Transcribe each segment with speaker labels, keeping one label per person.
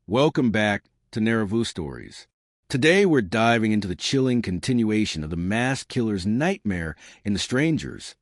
Speaker 1: Welcome back to NarravueStories. Today we're diving into the chilling continuation of the mass killer's nightmare in The Strangers,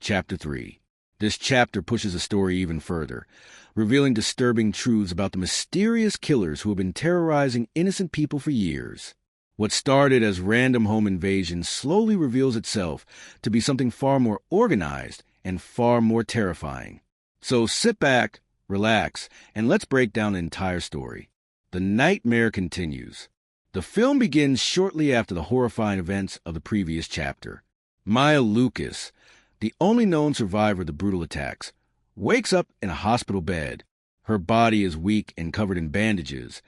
Speaker 1: Chapter 3. This chapter pushes the story even further, revealing disturbing truths about the mysterious killers who have been terrorizing innocent people for years. What started as random home invasions slowly reveals itself to be something far more organized and far more terrifying. So sit back, relax, and let's break down the entire story. The nightmare continues. The film begins shortly after the horrifying events of the previous chapter. Maya Lucas, the only known survivor of the brutal attacks, wakes up in a hospital bed. Her body is weak and covered in bandages,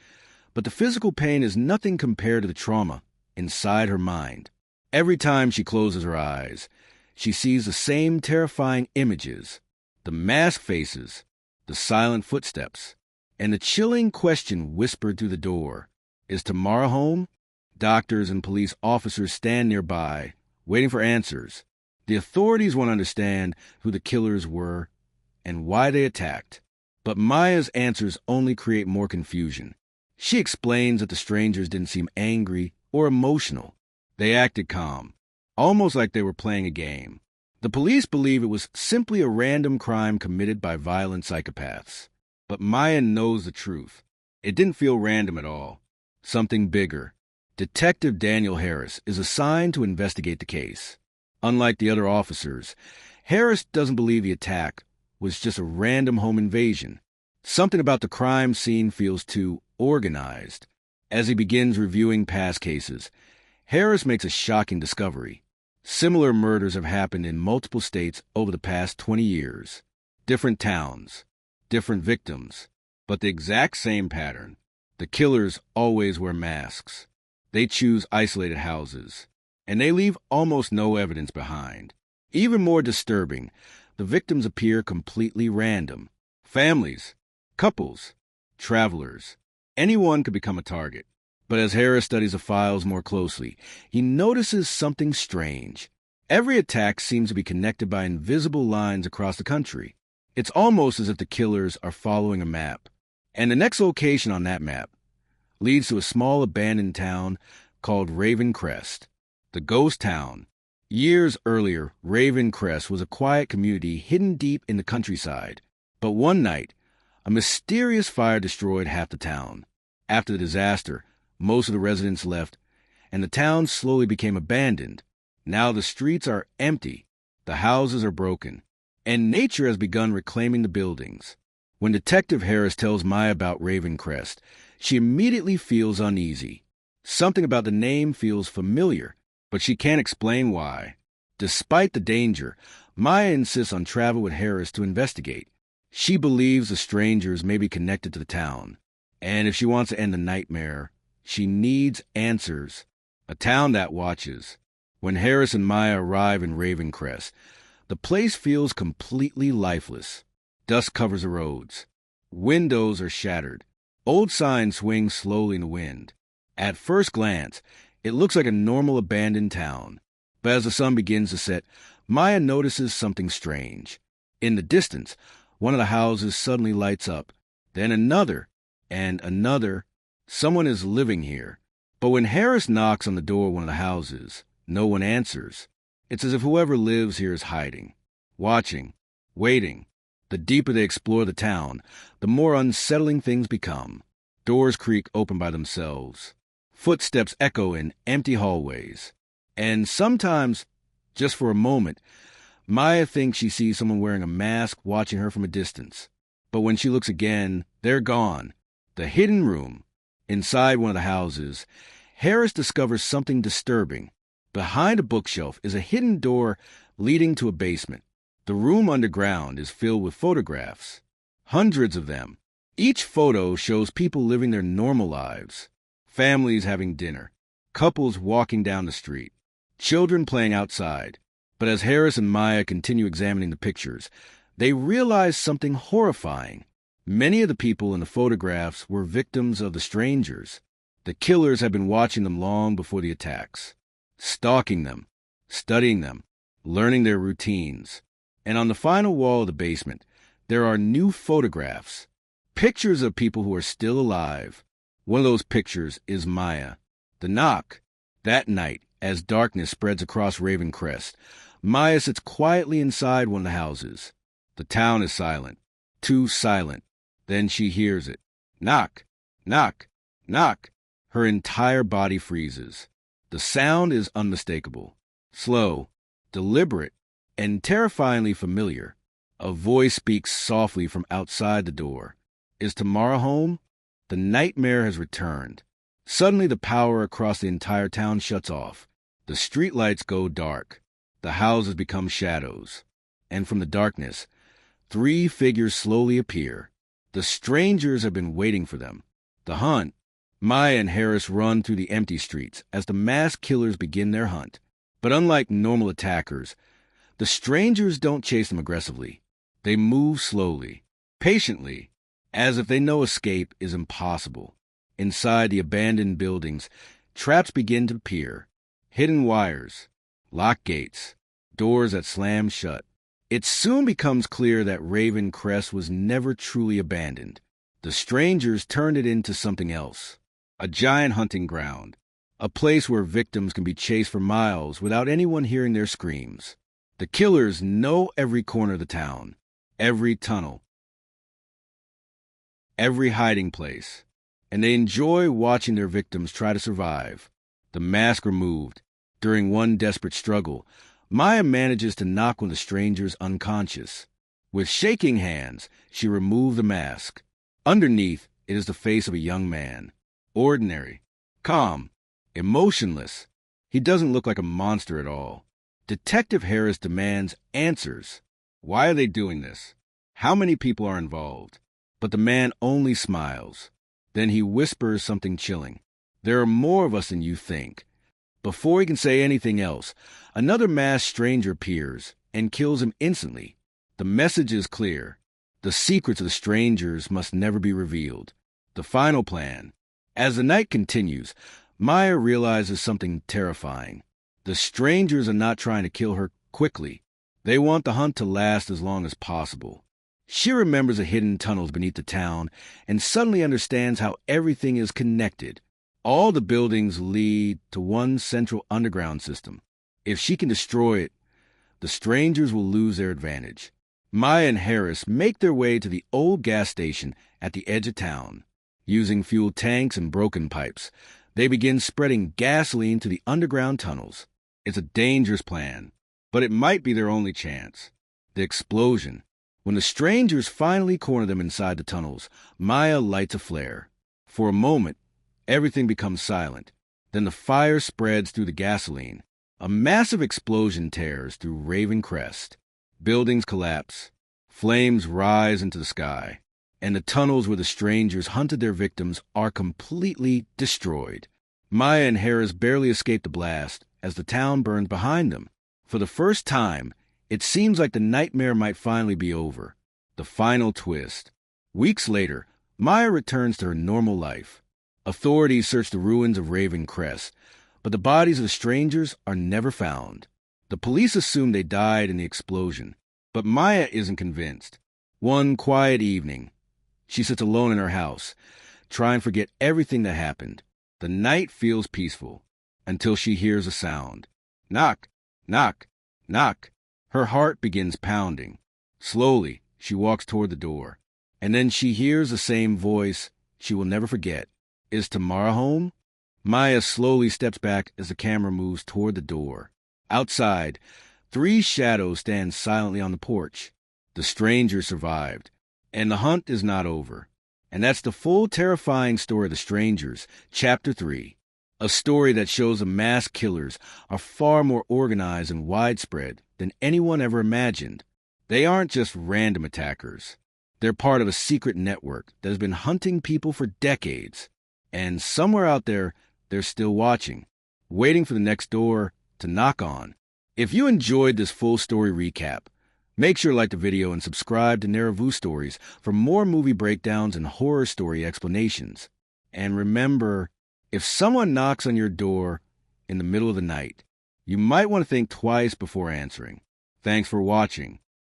Speaker 1: but the physical pain is nothing compared to the trauma inside her mind. Every time she closes her eyes, she sees the same terrifying images, the masked faces, the silent footsteps, and the chilling question whispered through the door. Is Tamara home? Doctors and police officers stand nearby, waiting for answers. The authorities want to understand who the killers were and why they attacked. But Maya's answers only create more confusion. She explains that the strangers didn't seem angry or emotional. They acted calm, almost like they were playing a game. The police believe it was simply a random crime committed by violent psychopaths. But Maya knows the truth. It didn't feel random at all. Something bigger. Detective Daniel Harris is assigned to investigate the case. Unlike the other officers, Harris doesn't believe the attack was just a random home invasion. Something about the crime scene feels too organized. As he begins reviewing past cases, Harris makes a shocking discovery. Similar murders have happened in multiple states over the past 20 years. Different towns, different victims, but the exact same pattern. The killers always wear masks. They choose isolated houses, and they leave almost no evidence behind. Even more disturbing, the victims appear completely random. Families, couples, travelers. Anyone could become a target. But as Harris studies the files more closely, he notices something strange. Every attack seems to be connected by invisible lines across the country. It's almost as if the killers are following a map. And the next location on that map leads to a small abandoned town called Raven Crest, the ghost town. Years earlier, Raven Crest was a quiet community hidden deep in the countryside. But one night, a mysterious fire destroyed half the town. After the disaster, most of the residents left, and the town slowly became abandoned. Now the streets are empty, the houses are broken, and nature has begun reclaiming the buildings. When Detective Harris tells Maya about Raven Crest, she immediately feels uneasy. Something about the name feels familiar, but she can't explain why. Despite the danger, Maya insists on travel with Harris to investigate. She believes the strangers may be connected to the town, and if she wants to end the nightmare, she needs answers. A town that watches. When Harris and Maya arrive in Raven Crest, the place feels completely lifeless. Dust covers the roads. Windows are shattered. Old signs swing slowly in the wind. At first glance, it looks like a normal abandoned town. But as the sun begins to set, Maya notices something strange. In the distance, one of the houses suddenly lights up. Then another, and another. Someone is living here. But when Harris knocks on the door of one of the houses, no one answers. It's as if whoever lives here is hiding, watching, waiting. The deeper they explore the town, the more unsettling things become. Doors creak open by themselves. Footsteps echo in empty hallways. And sometimes, just for a moment, Maya thinks she sees someone wearing a mask watching her from a distance. But when she looks again, they're gone. The hidden room. Inside one of the houses, Harris discovers something disturbing. Behind a bookshelf is a hidden door leading to a basement. The room underground is filled with photographs. Hundreds of them. Each photo shows people living their normal lives. Families having dinner. Couples walking down the street. Children playing outside. But as Harris and Maya continue examining the pictures, they realize something horrifying. Many of the people in the photographs were victims of the strangers. The killers had been watching them long before the attacks, stalking them, studying them, learning their routines. And on the final wall of the basement, there are new photographs. Pictures of people who are still alive. One of those pictures is Maya. The knock. That night, as darkness spreads across Raven Crest, Maya sits quietly inside one of the houses. The town is silent. Too silent. Then she hears it. Knock, knock, knock. Her entire body freezes. The sound is unmistakable. Slow, deliberate, and terrifyingly familiar. A voice speaks softly from outside the door. Is tomorrow home? The nightmare has returned. Suddenly the power across the entire town shuts off. The streetlights go dark. The houses become shadows. And from the darkness, 3 figures slowly appear. The strangers have been waiting for them. The hunt. Maya and Harris run through the empty streets as the masked killers begin their hunt. But unlike normal attackers, the strangers don't chase them aggressively. They move slowly, patiently, as if they know escape is impossible. Inside the abandoned buildings, traps begin to appear. Hidden wires, locked gates, doors that slam shut. It soon becomes clear that Raven Crest was never truly abandoned. The strangers turned it into something else. A giant hunting ground. A place where victims can be chased for miles without anyone hearing their screams. The killers know every corner of the town, every tunnel, every hiding place, and they enjoy watching their victims try to survive. The mask removed. During one desperate struggle, Maya manages to knock one of the strangers unconscious. With shaking hands, she removed the mask. Underneath, it is the face of a young man. Ordinary, calm, emotionless. He doesn't look like a monster at all. Detective Harris demands answers. Why are they doing this? How many people are involved? But the man only smiles. Then he whispers something chilling. There are more of us than you think. Before he can say anything else, another masked stranger appears and kills him instantly. The message is clear. The secrets of the strangers must never be revealed. The final plan. As the night continues, Maya realizes something terrifying. The strangers are not trying to kill her quickly. They want the hunt to last as long as possible. She remembers the hidden tunnels beneath the town and suddenly understands how everything is connected. All the buildings lead to one central underground system. If she can destroy it, the strangers will lose their advantage. Maya and Harris make their way to the old gas station at the edge of town. Using fuel tanks and broken pipes, they begin spreading gasoline to the underground tunnels. It's a dangerous plan, but it might be their only chance. The explosion. When the strangers finally corner them inside the tunnels, Maya lights a flare. For a moment, everything becomes silent. Then the fire spreads through the gasoline. A massive explosion tears through Raven Crest. Buildings collapse. Flames rise into the sky. And the tunnels where the strangers hunted their victims are completely destroyed. Maya and Harris barely escape the blast as the town burns behind them. For the first time, it seems like the nightmare might finally be over. The final twist. Weeks later, Maya returns to her normal life. Authorities search the ruins of Raven Crest, but the bodies of the strangers are never found. The police assume they died in the explosion, but Maya isn't convinced. One quiet evening, she sits alone in her house, trying to forget everything that happened. The night feels peaceful, until she hears a sound. Knock, knock, knock. Her heart begins pounding. Slowly, she walks toward the door, and then she hears the same voice she will never forget. Is tomorrow home? Maya slowly steps back as the camera moves toward the door. Outside, 3 shadows stand silently on the porch. The stranger survived, and the hunt is not over. And that's the full terrifying story of the strangers, Chapter 3. A story that shows the masked killers are far more organized and widespread than anyone ever imagined. They aren't just random attackers. They're part of a secret network that has been hunting people for decades. And somewhere out there, they're still watching, waiting for the next door to knock on. If you enjoyed this full story recap, make sure to like the video and subscribe to NarravueStories for more movie breakdowns and horror story explanations. And remember, if someone knocks on your door in the middle of the night, you might want to think twice before answering. Thanks for watching.